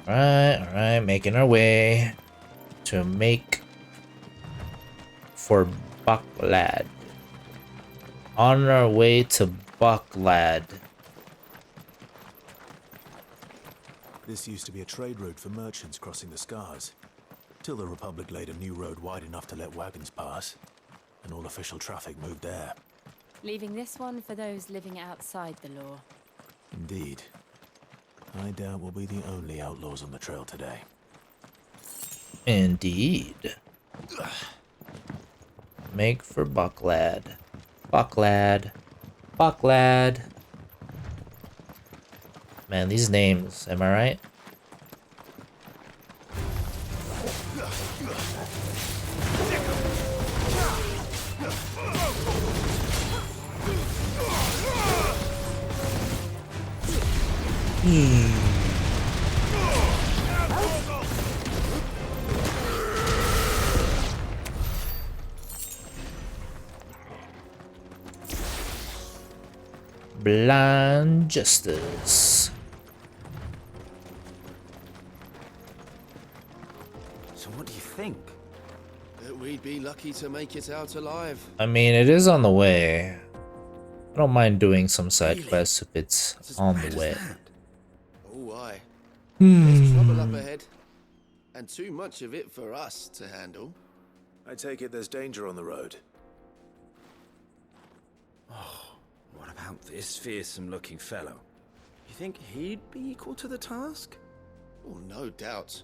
Alright, making our way to make for Bucklad. On our way to Bucklad. This used to be a trade route for merchants crossing the Scars, till the Republic laid a new road wide enough to let wagons pass, and all official traffic moved there. Leaving this one for those living outside the law. Indeed. I doubt we'll be the only outlaws on the trail today. Indeed. Make for Bucklad. Bucklad. Bucklad. Man, these names, am I right? Blind justice. So what do you think? That we'd be lucky to make it out alive. I mean, it is on the way. I don't mind doing some side quests if it's on the way. Oh, aye. There's trouble up ahead. And too much of it for us to handle. I take it there's danger on the road. What about this fearsome-looking fellow? You think he'd be equal to the task? Oh, no doubt.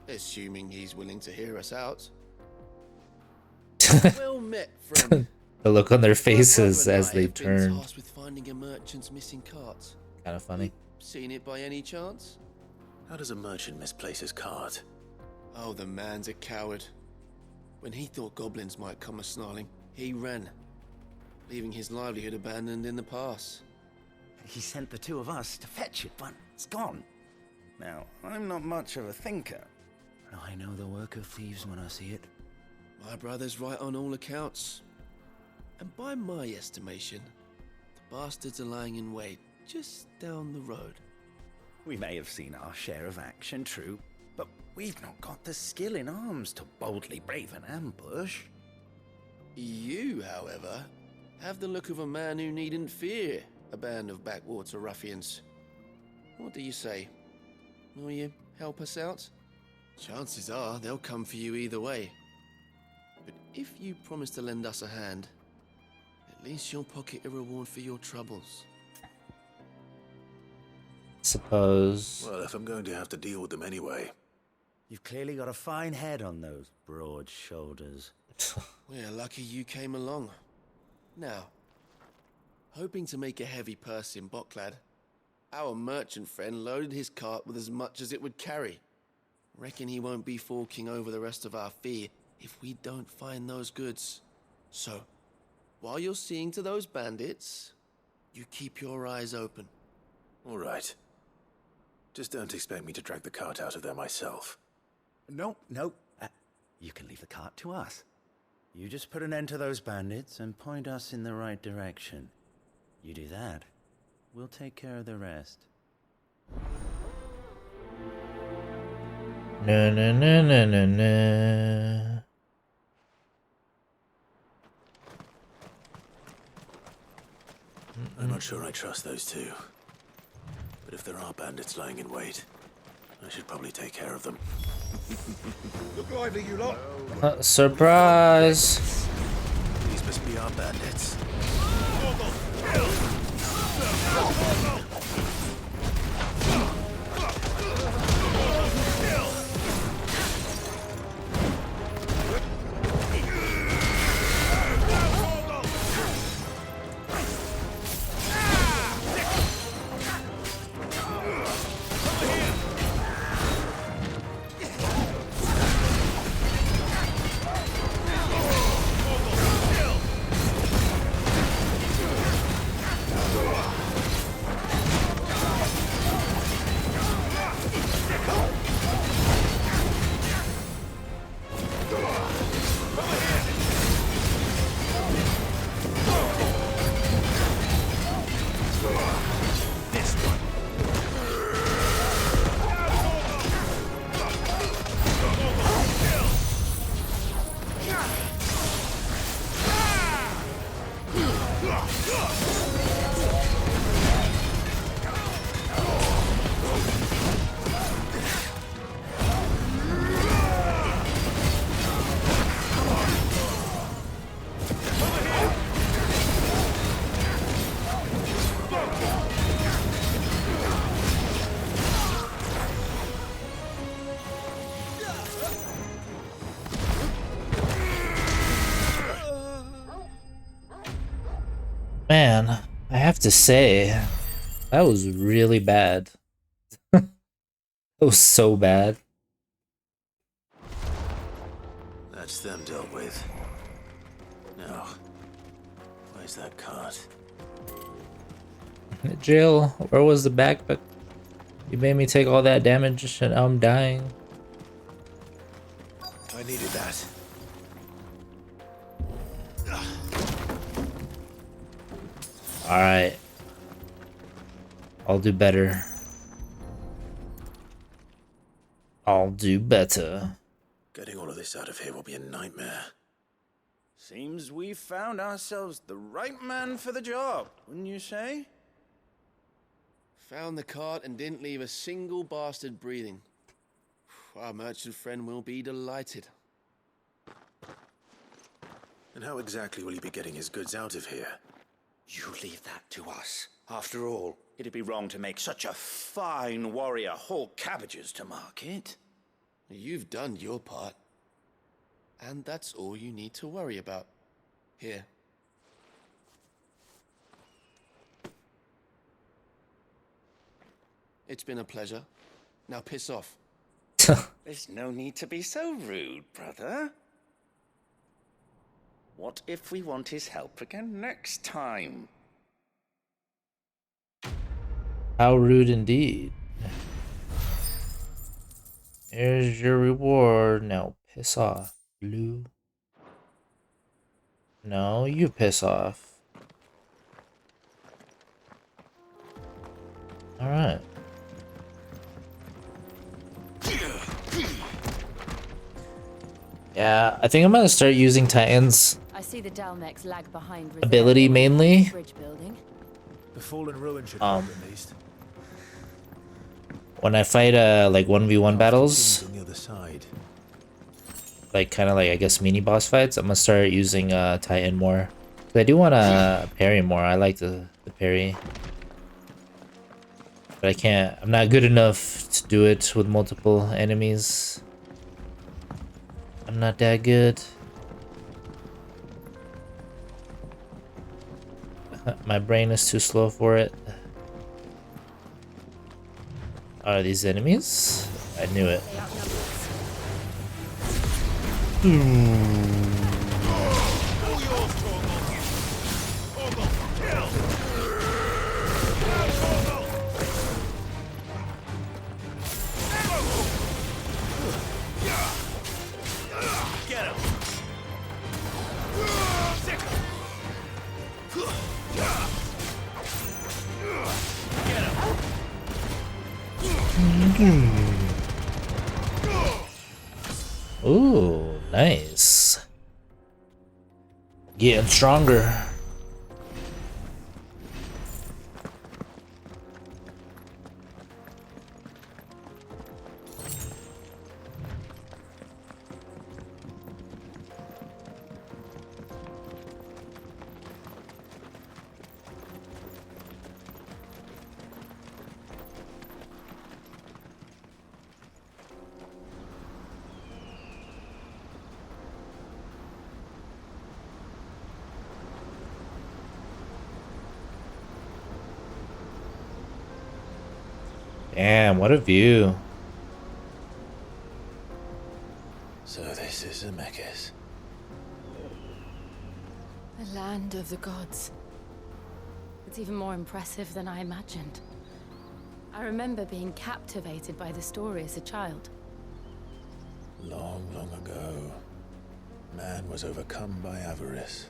Assuming he's willing to hear us out. Well met, friend. The look on their My faces brother and as I they have been turn. tasked with finding a merchant's missing cart. Kind of funny. Seen it by any chance? How does a merchant misplace his cart? Oh, the man's a coward. When he thought goblins might come a-snarling, he ran, leaving his livelihood abandoned in the pass. He sent the two of us to fetch it, but it's gone. Now, I'm not much of a thinker. But I know the work of thieves when I see it. My brother's right on all accounts. And by my estimation, the bastards are lying in wait just down the road. We may have seen our share of action, true, but we've not got the skill in arms to boldly brave an ambush. You, however, have the look of a man who needn't fear a band of backwater ruffians. What do you say? Will you help us out? Chances are they'll come for you either way. But if you promise to lend us a hand, at least you'll pocket a reward for your troubles. Suppose. Well, if I'm going to have to deal with them anyway. You've clearly got a fine head on those broad shoulders. We're lucky you came along. Now, hoping to make a heavy purse in Bucklad, our merchant friend loaded his cart with as much as it would carry. Reckon he won't be forking over the rest of our fee if we don't find those goods. So, while you're seeing to those bandits, you keep your eyes open. All right. Just don't expect me to drag the cart out of there myself. No. You can leave the cart to us. You just put an end to those bandits and point us in the right direction. You do that, we'll take care of the rest. No. I'm not sure I trust those two. But if there are bandits lying in wait, I should probably take care of them. Look lively, you lot! Surprise! These must be our bandits. Man, I have to say, that was really bad. That was so bad. That's them dealt with. Now, where's that cart? Jill, where was the backpack? You made me take all that damage and I'm dying. I needed that. Alright. I'll do better. I'll do better. Getting all of this out of here will be a nightmare. Seems we've found ourselves the right man for the job, wouldn't you say? Found the cart and didn't leave a single bastard breathing. Our merchant friend will be delighted. And how exactly will he be getting his goods out of here? You leave that to us. After all, it'd be wrong to make such a fine warrior haul cabbages to market. You've done your part. And that's all you need to worry about. Here. It's been a pleasure. Now piss off. There's no need to be so rude, brother. What if we want his help again next time? How rude indeed. Here's your reward. Now piss off, Blue. No, you piss off. Alright. Yeah, I think I'm gonna start using Titan's I see the Dalmex lag behind ability mainly. bridge building. The fallen ruin should Um, help at least. When I fight like 1v1 battles, On the other side. like kind of like I guess mini boss fights, I'm gonna start using Titan more. 'Cause I do want to parry more. I like the parry, but I can't. I'm not good enough to do it with multiple enemies. I'm not that good. My brain is too slow for it. Are these enemies? I knew it. They outnumber us. Ooh, nice. Getting stronger. Damn, what a view. So this is Zemeckis. The land of the gods. It's even more impressive than I imagined. I remember being captivated by the story as a child. Long, long ago, man was overcome by avarice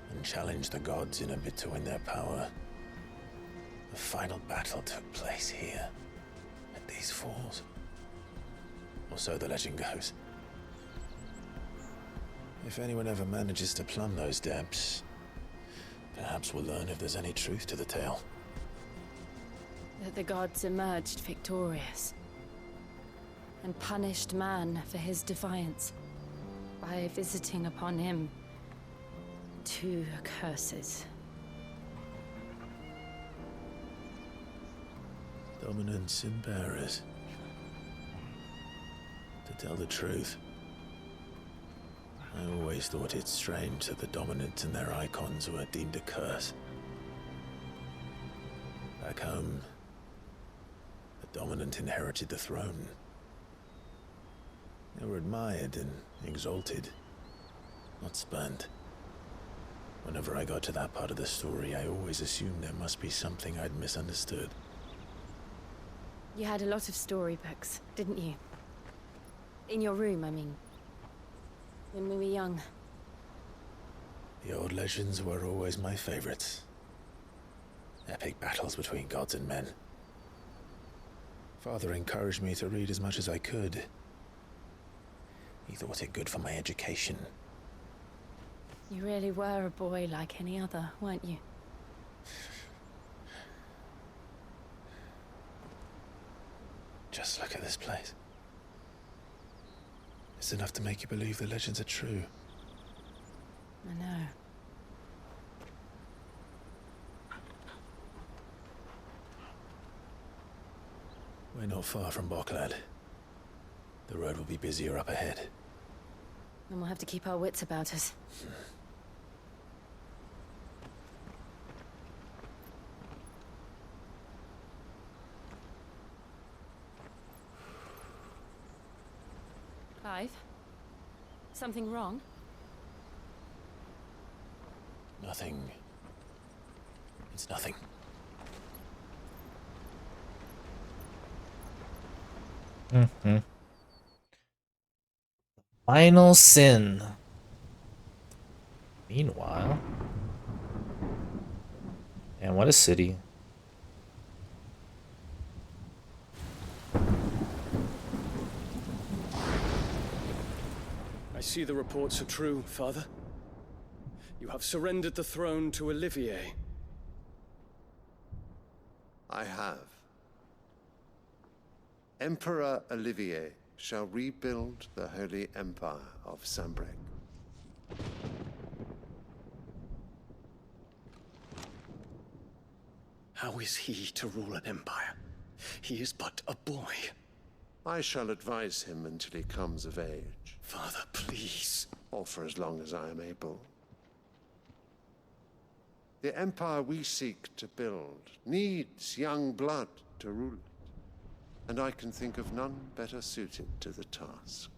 and challenged the gods in a bid to win their power. The final battle took place here, at these falls. Or so the legend goes. If anyone ever manages to plumb those depths, perhaps we'll learn if there's any truth to the tale. That the gods emerged victorious and punished man for his defiance by visiting upon him 2 curses. Dominant sin bearers. To tell the truth, I always thought it strange that the dominant and their icons were deemed a curse. Back home, the dominant inherited the throne. They were admired and exalted, not spurned. Whenever I got to that part of the story, I always assumed there must be something I'd misunderstood. You had a lot of storybooks, didn't you? In your room, I mean. When we were young. The old legends were always my favorites. Epic battles between gods and men. Father encouraged me to read as much as I could. He thought it good for my education. You really were a boy like any other, weren't you? Just look at this place. It's enough to make you believe the legends are true. I know. We're not far from Boklad. The road will be busier up ahead. And we'll have to keep our wits about us. Clive? Something wrong? Nothing. It's nothing. Mm-hmm. Final sin. Meanwhile. And what a city. I see the reports are true, Father. You have surrendered the throne to Olivier. I have. Emperor Olivier shall rebuild the Holy Empire of Sambrec. How is he to rule an empire? He is but a boy. I shall advise him until he comes of age, Father, please. or for as long as I am able. The empire we seek to build needs young blood to rule it, and I can think of none better suited to the task.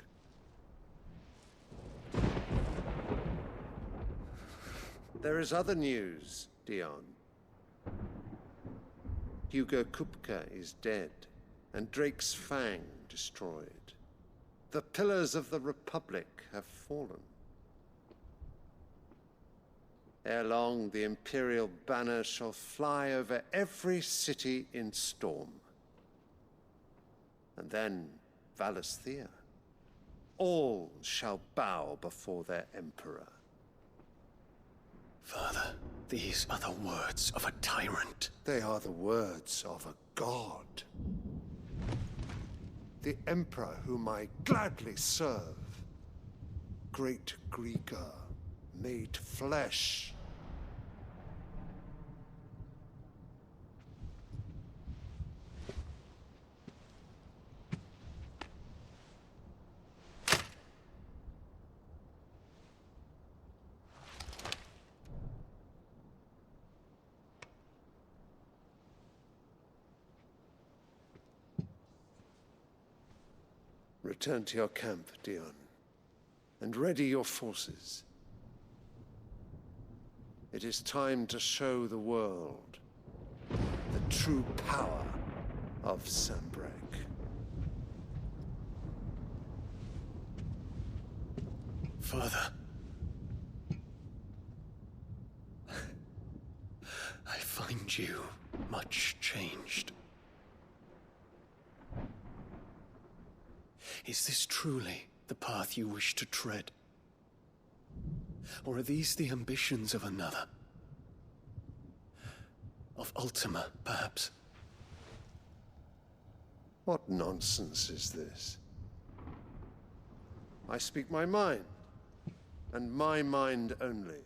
There is other news, Dion. Hugo Kupka is dead, and Drake's Fang destroyed. The pillars of the Republic have fallen. Ere long, the Imperial banner shall fly over every city in Storm. And then Valisthea. All shall bow before their Emperor. Father, these are the words of a tyrant. They are the words of a god. The Emperor whom I gladly serve. Great Greeker, made flesh. Return to your camp, Dion, and ready your forces. It is time to show the world the true power of Sambrec. Father. I find you much changed. Is this truly the path you wish to tread? Or are these the ambitions of another? Of Ultima, perhaps? What nonsense is this? I speak my mind, and my mind only.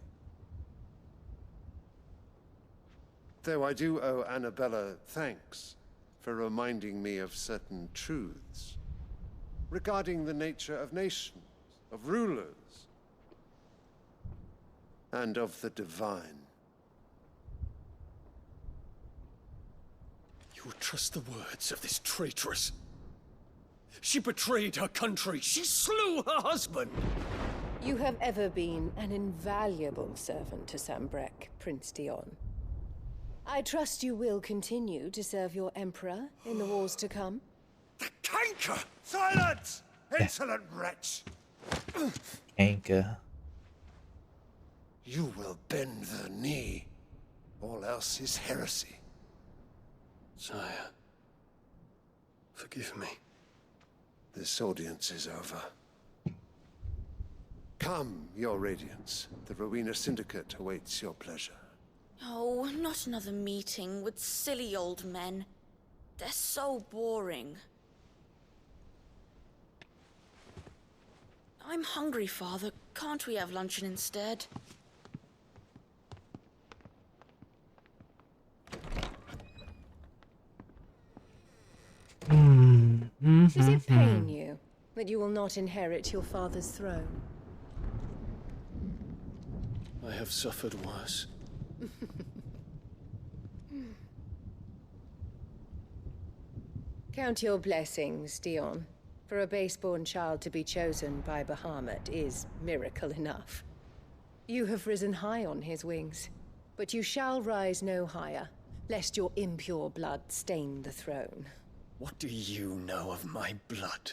Though I do owe Annabella thanks for reminding me of certain truths regarding the nature of nations, of rulers, and of the divine. You would trust the words of this traitress? She betrayed her country. She slew her husband. You have ever been an invaluable servant to Sambrek, Prince Dion. I trust you will continue to serve your emperor in the wars to come. The canker! Silence! Insolent wretch! Anka. You will bend the knee. All else is heresy. Sire, forgive me. This audience is over. Come, your radiance. The Rowena Syndicate awaits your pleasure. Oh, not another meeting with silly old men. They're so boring. I'm hungry, Father. Can't we have luncheon instead? Does it pain you that you will not inherit your father's throne? I have suffered worse. Count your blessings, Dion. For a base-born child to be chosen by Bahamut is miracle enough. You have risen high on his wings, but you shall rise no higher, lest your impure blood stain the throne. What do you know of my blood?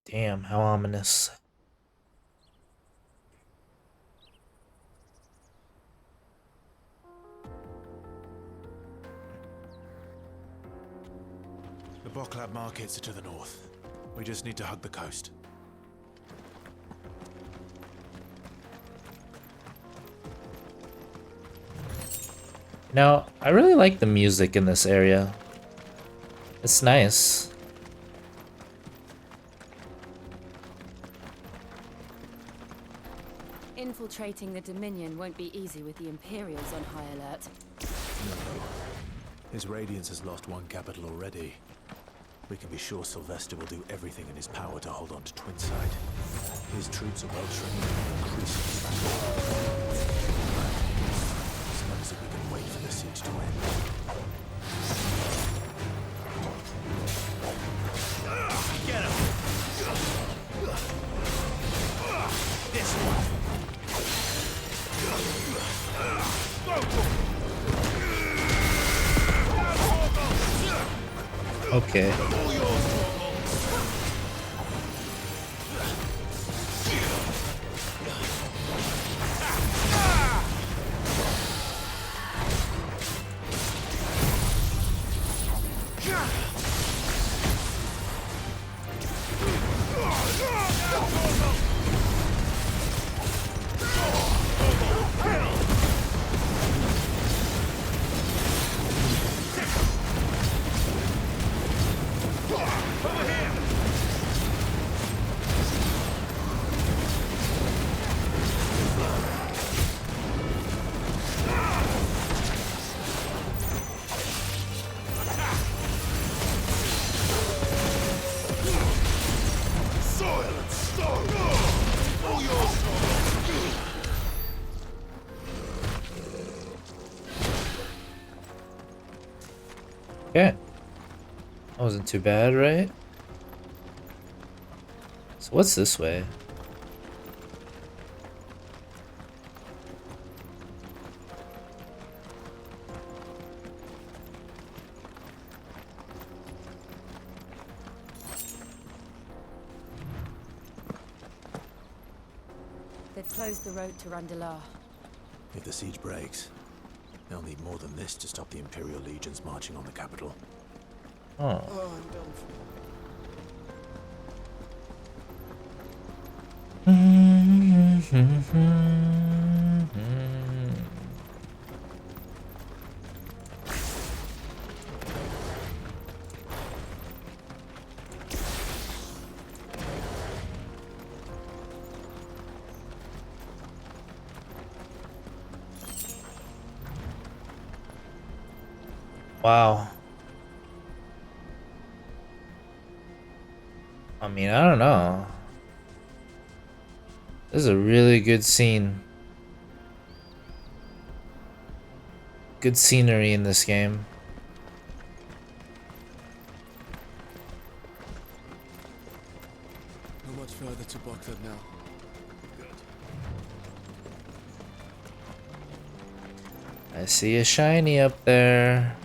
Damn, how ominous. The Boklab markets are to the north. We just need to hug the coast. Now, I really like the music in this area. It's nice. Infiltrating the Dominion won't be easy with the Imperials on high alert. No. His Radiance has lost one capital already. We can be sure Sylvester will do everything in his power to hold on to Twinside. His troops are well trained and increasingly fast. As long as we can wait for the siege to end. Get him! This one! Okay. Okay. That wasn't too bad, right? So what's this way? They've closed the road to Randalar. If the siege breaks, they'll need more than this to stop the Imperial legions marching on the capital. Oh. Oh, I'm done for. Wow. I mean, I don't know. This is a really good scene. Good scenery in this game. Not much further to Bockford now. I see a shiny up there.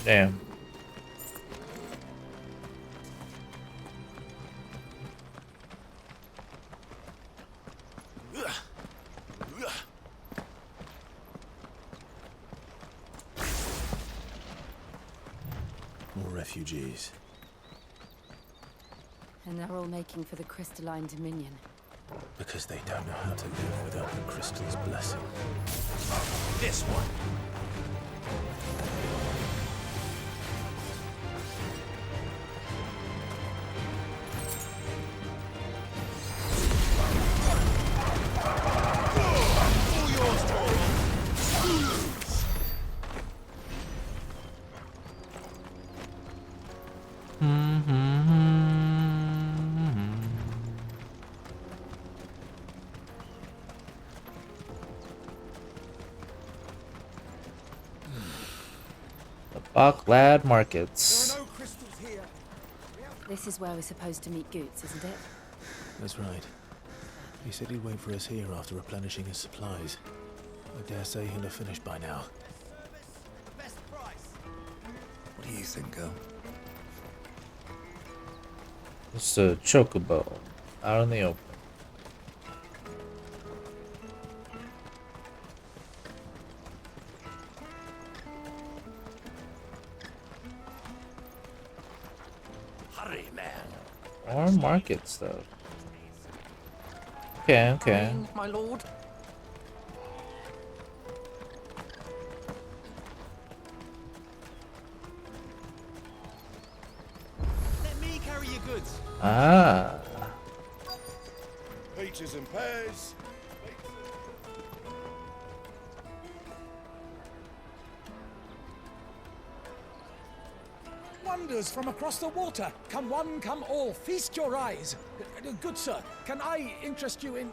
Damn. More refugees. And they're all making for the crystalline dominion. Because they don't know how to live without the crystal's blessing. This one. Bocklad Markets. There are no crystals here. This is where we're supposed to meet Goots, isn't it? That's right. He said he'd wait for us here after replenishing his supplies. I dare say he'll have finished by now. Best price. What do you think, girl? It's a chocobo out in the open. Hurry, man. More market stuff. Okay, okay. My lord. Let me carry your goods. Ah. Peaches and pears. Wonders from across the water. Come one, come all. Feast your eyes. Good sir, can I interest you in...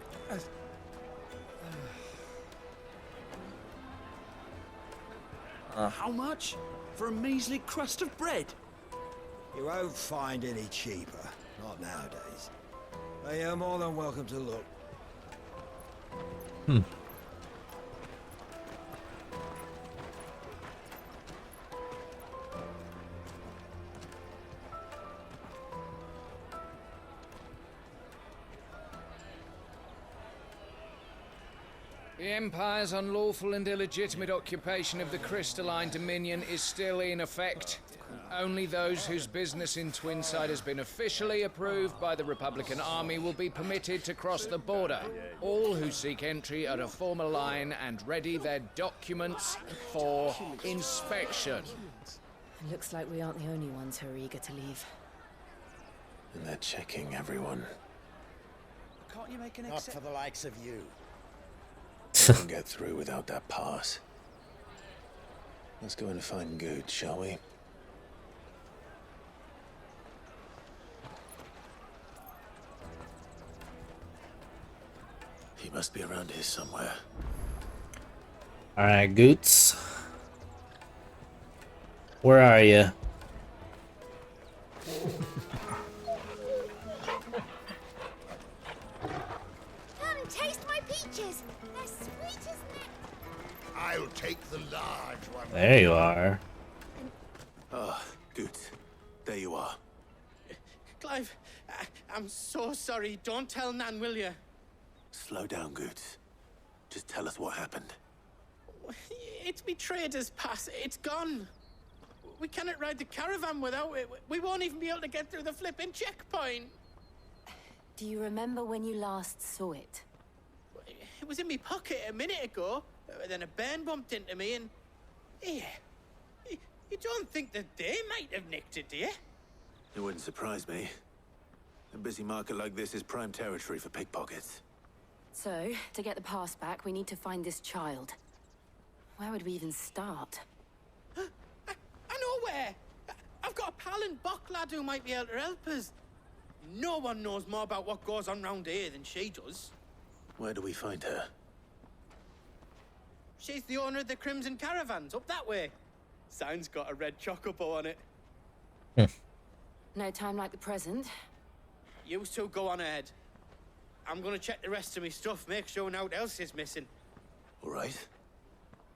How much? For a measly crust of bread? You won't find any cheaper. Not nowadays. But you're more than welcome to look. The Empire's unlawful and illegitimate occupation of the crystalline dominion is still in effect. Only those whose business in Twinside has been officially approved by the Republican Army will be permitted to cross the border. All who seek entry are to form a line and ready their documents for inspection. It looks like we aren't the only ones who are eager to leave. And they're checking everyone. Can't you make an Not for the likes of you. Can't get through without that pass. Let's go and find Good, shall we? He must be around here somewhere. Alright, Goots. Where are you? Come taste my peaches. They're sweet as nectar. I'll take the large one. There you are. Ah, Good. There you are. Clive, I'm so sorry. Don't tell Nan, will you? Slow down, Good. Just tell us what happened. It's me trader's pass. It's gone. We cannot ride the caravan without it. We won't even be able to get through the flipping checkpoint. Do you remember when you last saw it? It was in my pocket a minute ago, then a bairn bumped into me and... Here. You don't think that they might have nicked it, do you? It wouldn't surprise me. A busy market like this is prime territory for pickpockets. So, to get the pass back, we need to find this child. Where would we even start? I know where! I've got a pal in Bocklad who might be able to help us. No one knows more about what goes on round here than she does. Where do we find her? She's the owner of the Crimson Caravans, up that way. Sign's got a red chocobo on it. No time like the present. You two go on ahead. I'm gonna check the rest of my stuff, make sure naught else is missing. All right.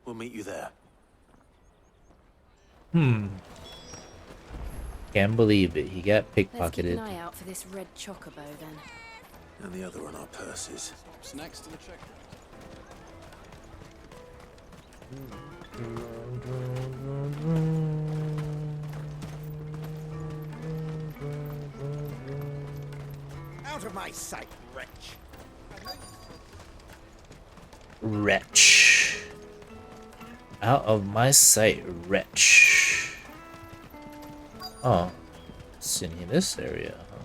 We'll meet you there. Can't believe it. He got Let's keep pickpocketed. an eye out for this red chocobo, then. And the other on our purses. What's next to the check? Out of my sight, wretch! Wretch. Out of my sight, wretch. Oh. It's in this area, huh?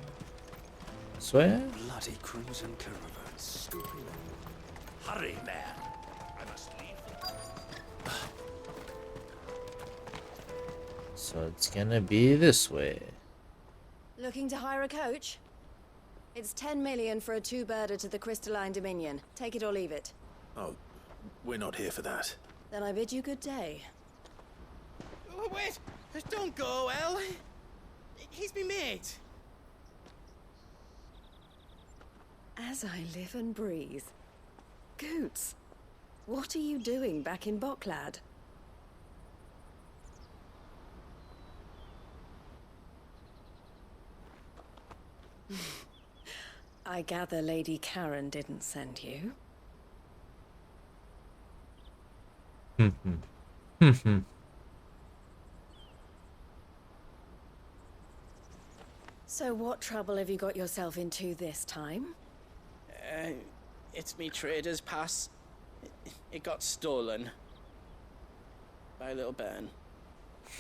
This way? Bloody Crimson Caravan, scooping. Hurry, man. I must leave. So it's gonna be this way. Looking to hire a coach? It's 10 million for a two-birder to the Crystalline Dominion. Take it or leave it. Oh, we're not here for that. Then I bid you good day. Oh, wait! Don't go, El! He's me mate. As I live and breathe. Goots, what are you doing back in Bocklad? I gather Lady Karen didn't send you. So what trouble have you got yourself into this time? It's me trader's pass. It got stolen. By a little bairn.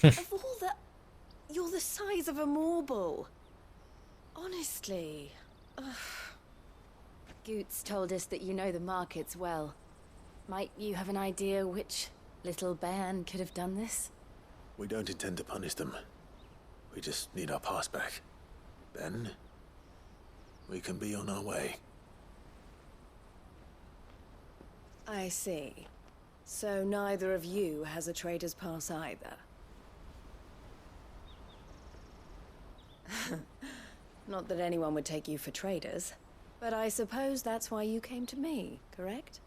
Of all the... You're the size of a marble. Honestly. Ugh. Goots told us that you know the markets well. Might you have an idea which little bairn could have done this? We don't intend to punish them. We just need our pass back. Then, we can be on our way. I see. So neither of you has a trader's pass either. Not that anyone would take you for traders, but I suppose that's why you came to me, correct?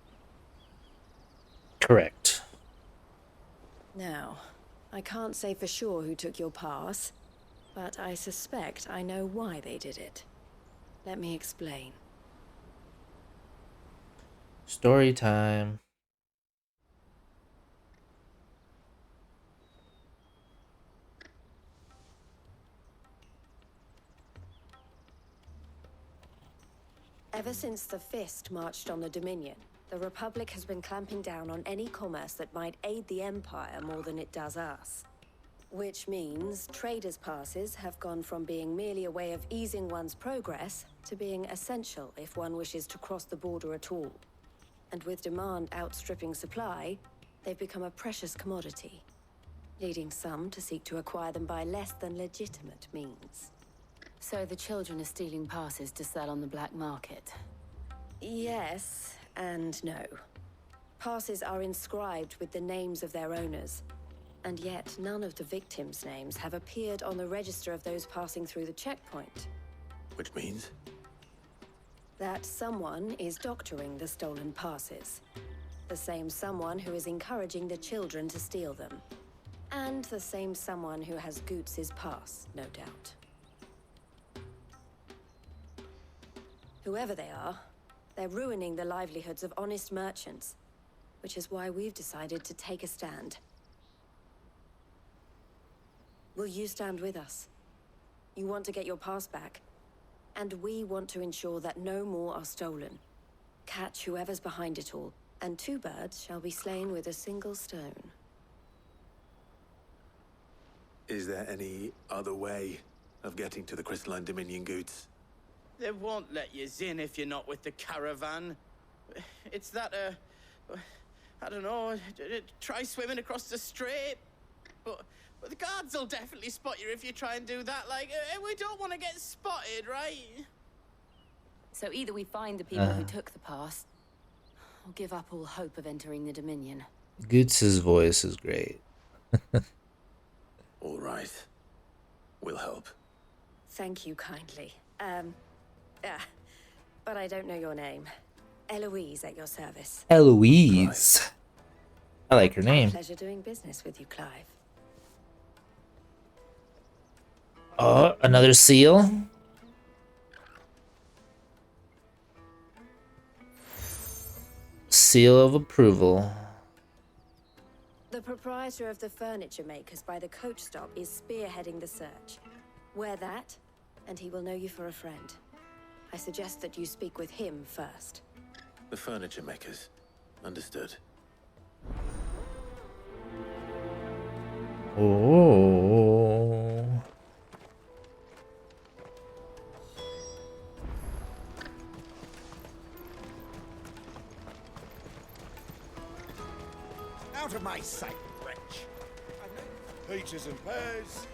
Correct. Now, I can't say for sure who took your pass, but I suspect I know why they did it. Let me explain. Story time. Ever since the Fist marched on the Dominion, the Republic has been clamping down on any commerce that might aid the Empire more than it does us. Which means traders' passes have gone from being merely a way of easing one's progress to being essential if one wishes to cross the border at all. And with demand outstripping supply, they've become a precious commodity, leading some to seek to acquire them by less than legitimate means. So the children are stealing passes to sell on the black market? Yes and no. Passes are inscribed with the names of their owners, and yet none of the victims' names have appeared on the register of those passing through the checkpoint. Which means? That someone is doctoring the stolen passes. The same someone who is encouraging the children to steal them. And the same someone who has Goots' pass, no doubt. Whoever they are, they're ruining the livelihoods of honest merchants, which is why we've decided to take a stand. Will you stand with us? You want to get your pass back, and we want to ensure that no more are stolen. Catch whoever's behind it all, and 2 birds shall be slain with a single stone. Is there any other way of getting to the Crystalline Dominion goods? They won't let you in if you're not with the caravan. It's that, I don't know, try swimming across the strait. But the guards will definitely spot you if you try and do that. Like, we don't want to get spotted, right? So either we find the people who took the pass, or give up all hope of entering the Dominion. Goots' voice is great. All right. We'll help. Thank you kindly. But I don't know your name. Eloise at your service. Eloise. I like her name. Pleasure doing business with you, Clive. Oh, another seal. Seal of approval. The proprietor of the furniture makers by the coach stop is spearheading the search. Wear that, and he will know you for a friend. I suggest that you speak with him first. The furniture makers. Understood. Oh. Out of my sight, wretch. Peaches and pears.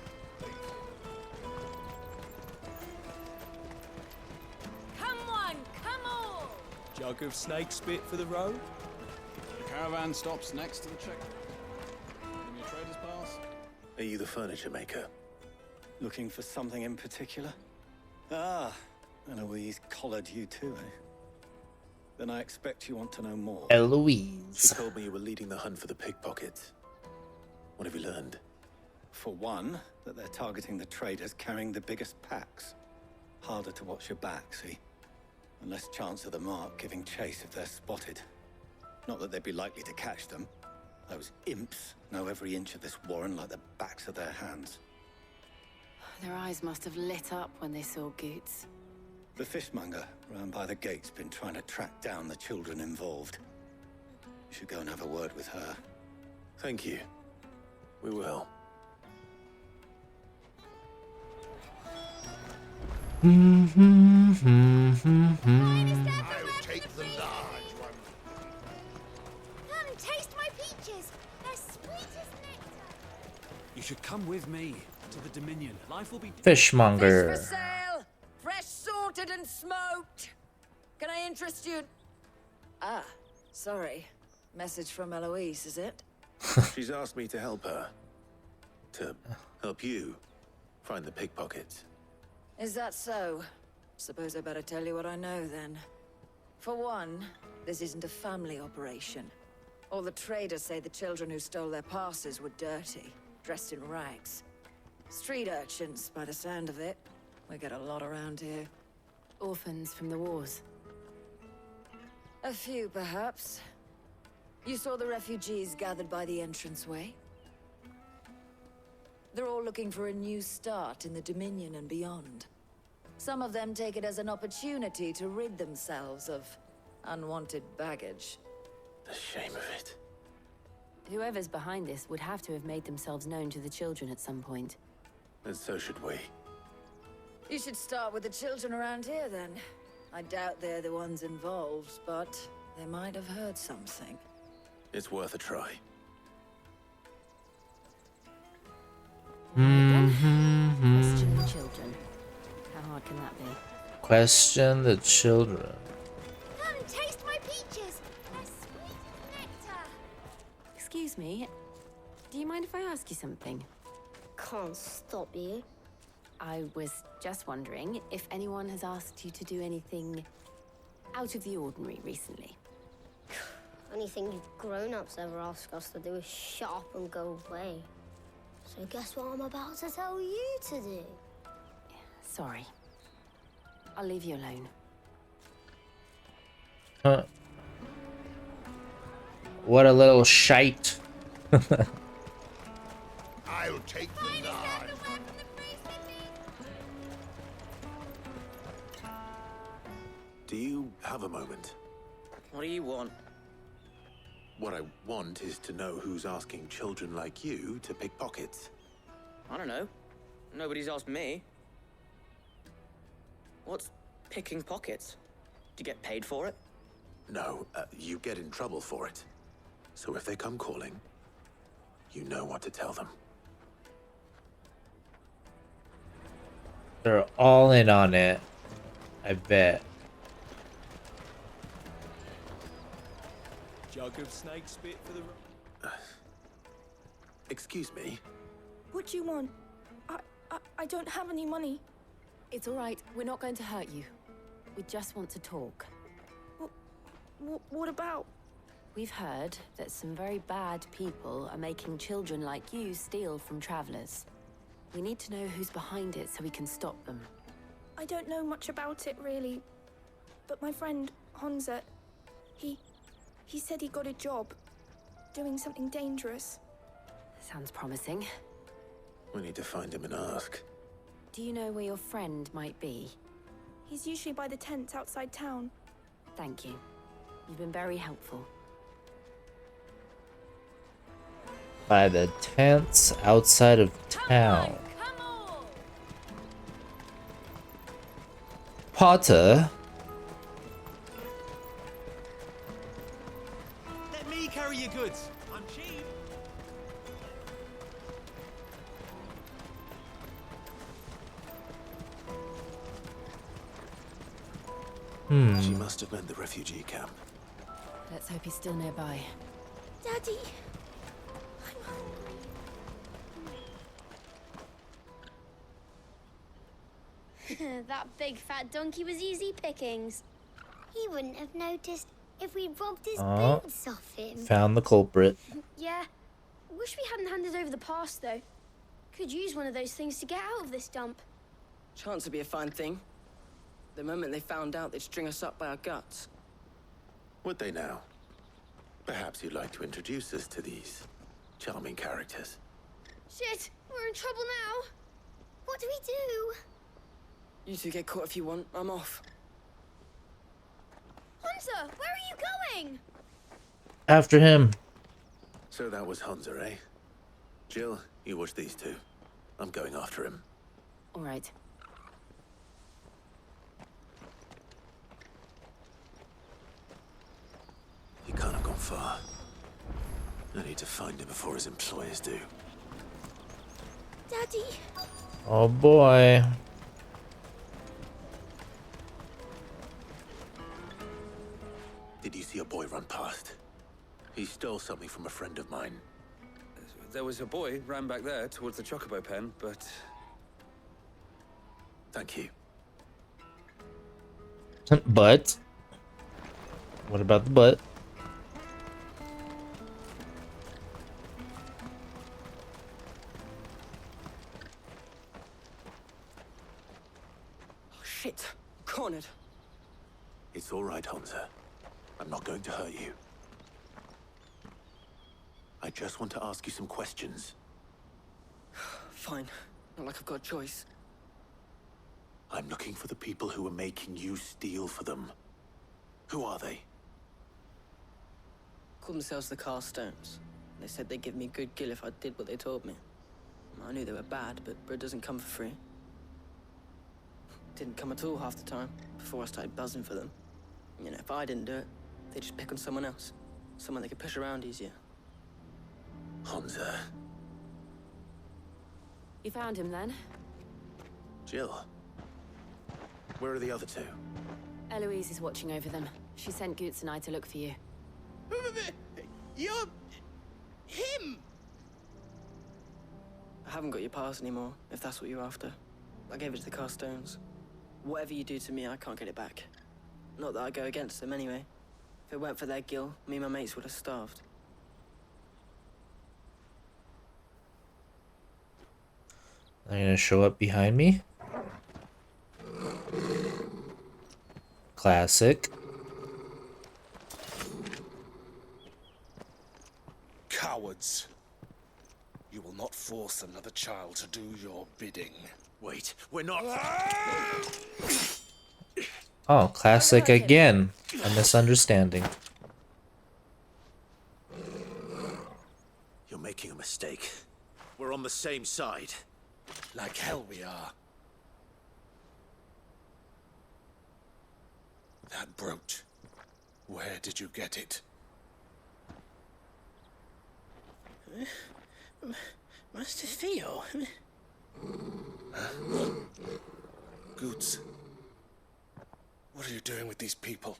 Come on, come on! Jug of snake spit for the road? The caravan stops next to the checkpoint. Give me a trader's pass. Are you the furniture maker? Looking for something in particular? Ah, Eloise collared you too, eh? Then I expect you want to know more. Eloise. She told me you were leading the hunt for the pickpockets. What have you learned? For one, that they're targeting the traders carrying the biggest packs. Harder to watch your back, see? And less chance of the mark giving chase if they're spotted. Not that they'd be likely to catch them. Those imps know every inch of this warren like the backs of their hands. Their eyes must have lit up when they saw Goots. The fishmonger round by the gate's been trying to track down the children involved. You should go and have a word with her. Thank you. We will. Mm-hmm. I'll take the large one. Come and taste my peaches. They're sweet as nectar. You should come with me to the Dominion. Life will be Fishmonger. Fish for sale! Fresh sorted and smoked! Can I interest you? Ah, sorry. Message from Eloise, is it? She's asked me to help her. To help you find the pickpockets. Is that so? Suppose I better tell you what I know, then. For one, this isn't a family operation. All the traders say the children who stole their passes were dirty, dressed in rags. Street urchins, by the sound of it. We get a lot around here. Orphans from the wars. A few, perhaps. You saw the refugees gathered by the entranceway? They're all looking for a new start in the Dominion and beyond. Some of them take it as an opportunity to rid themselves of unwanted baggage. The shame of it. Whoever's behind this would have to have made themselves known to the children at some point. And so should we. You should start with the children around here, then. I doubt they're the ones involved, but they might have heard something. It's worth a try. Question the children. How hard can that be? Question the children. Come and taste my peaches. They're sweet as nectar. Excuse me, do you mind if I ask you something? Can't stop you. I was just wondering if anyone has asked you to do anything out of the ordinary recently. Anything you grown-ups ever ask us to do is shut up and go away. So guess what I'm about to tell you to do? Sorry. I'll leave you alone. Huh. What a little shite. I'll take the large. Do you have a moment? What do you want? What I want is to know who's asking children like you to pick pockets. I don't know. Nobody's asked me. What's picking pockets? Do you get paid for it? No, you get in trouble for it. So if they come calling, you know what to tell them. They're all in on it. I bet. Jug of snake spit for the... Excuse me? What do you want? I don't have any money. It's all right. We're not going to hurt you. We just want to talk. What about? We've heard that some very bad people are making children like you steal from travelers. We need to know who's behind it so we can stop them. I don't know much about it, really. But my friend, Honza, he said he got a job doing something dangerous. Sounds promising. We need to find him and ask. Do you know where your friend might be? He's usually by the tents outside town. Thank you. You've been very helpful. By the tents outside of town. Potter? Let me carry your goods. I'm cheap. She must have meant the refugee camp. Let's hope he's still nearby. Daddy! That big fat donkey was easy pickings. He wouldn't have noticed if we'd robbed his boots off him. Found the culprit. Yeah. Wish we hadn't handed over the pass, though. Could use one of those things to get out of this dump. Chance would be a fine thing. The moment they found out, they'd string us up by our guts. Would they now? Perhaps you'd like to introduce us to these charming characters. Shit, we're in trouble now. What do we do? You two get caught if you want. I'm off. Hunter, where are you going? After him. So that was Hunter, eh? Jill, you watch these two. I'm going after him. All right. He can't have gone far. I need to find him before his employers do. Daddy! Oh boy. Did you see a boy run past? He stole something from a friend of mine. There was a boy ran back there towards the chocobo pen, but... Thank you. But? What about the butt? Oh, shit. Cornered. It's all right, Hunter. I'm not going to hurt you. I just want to ask you some questions. Fine. Not like I've got a choice. I'm looking for the people who are making you steal for them. Who are they? Called themselves the Carstones. They said they'd give me good gill if I did what they told me. I knew they were bad, but bread doesn't come for free. Didn't come at all half the time, before I started buzzing for them. You know, if I didn't do it, they'd just pick on someone else. Someone they could push around easier. Hunter. You found him then? Jill. Where are the other two? Eloise is watching over them. She sent Goots and I to look for you. You're... him! I haven't got your pass anymore, if that's what you're after. I gave it to the Carstones. Whatever you do to me, I can't get it back. Not that I go against them anyway. If it weren't for their gill, me and my mates would have starved. They're gonna show up behind me. Classic. Cowards. You will not force another child to do your bidding. Wait, we're not... Oh, classic again. A misunderstanding. You're making a mistake. We're on the same side. Like hell we are. That brooch. Where did you get it? Master Theo. Goots. What are you doing with these people?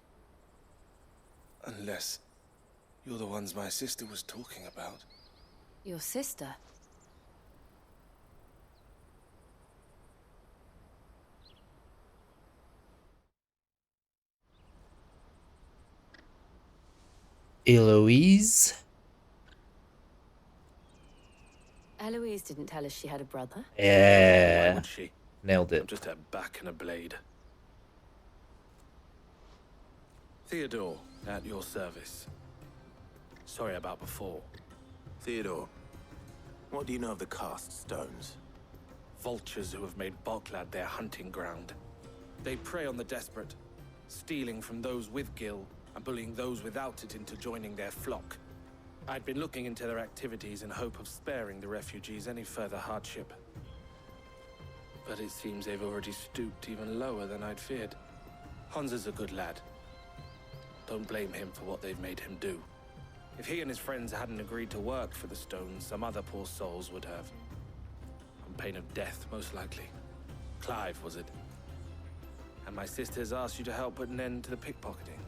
Unless you're the ones my sister was talking about. Your sister? Eloise? Eloise didn't tell us she had a brother. Why Yeah. would she? Nailed I'm it. just her back and a blade. Theodore, at your service. Sorry about before. Theodore, what do you know of the cast stones? Vultures who have made Boklad their hunting ground. They prey on the desperate, stealing from those with Gil and bullying those without it into joining their flock. I'd been looking into their activities in hope of sparing the refugees any further hardship. But it seems they've already stooped even lower than I'd feared. Hans is a good lad. Don't blame him for what they've made him do. If he and his friends hadn't agreed to work for the stones, some other poor souls would have. On pain of death, most likely. Clive, was it? And my sisters asked you to help put an end to the pickpocketing.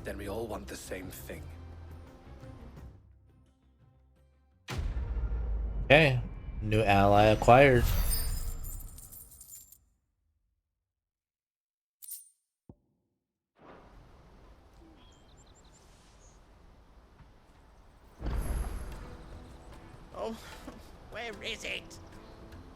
Then we all want the same thing. Okay. New ally acquired. Oh, where is it?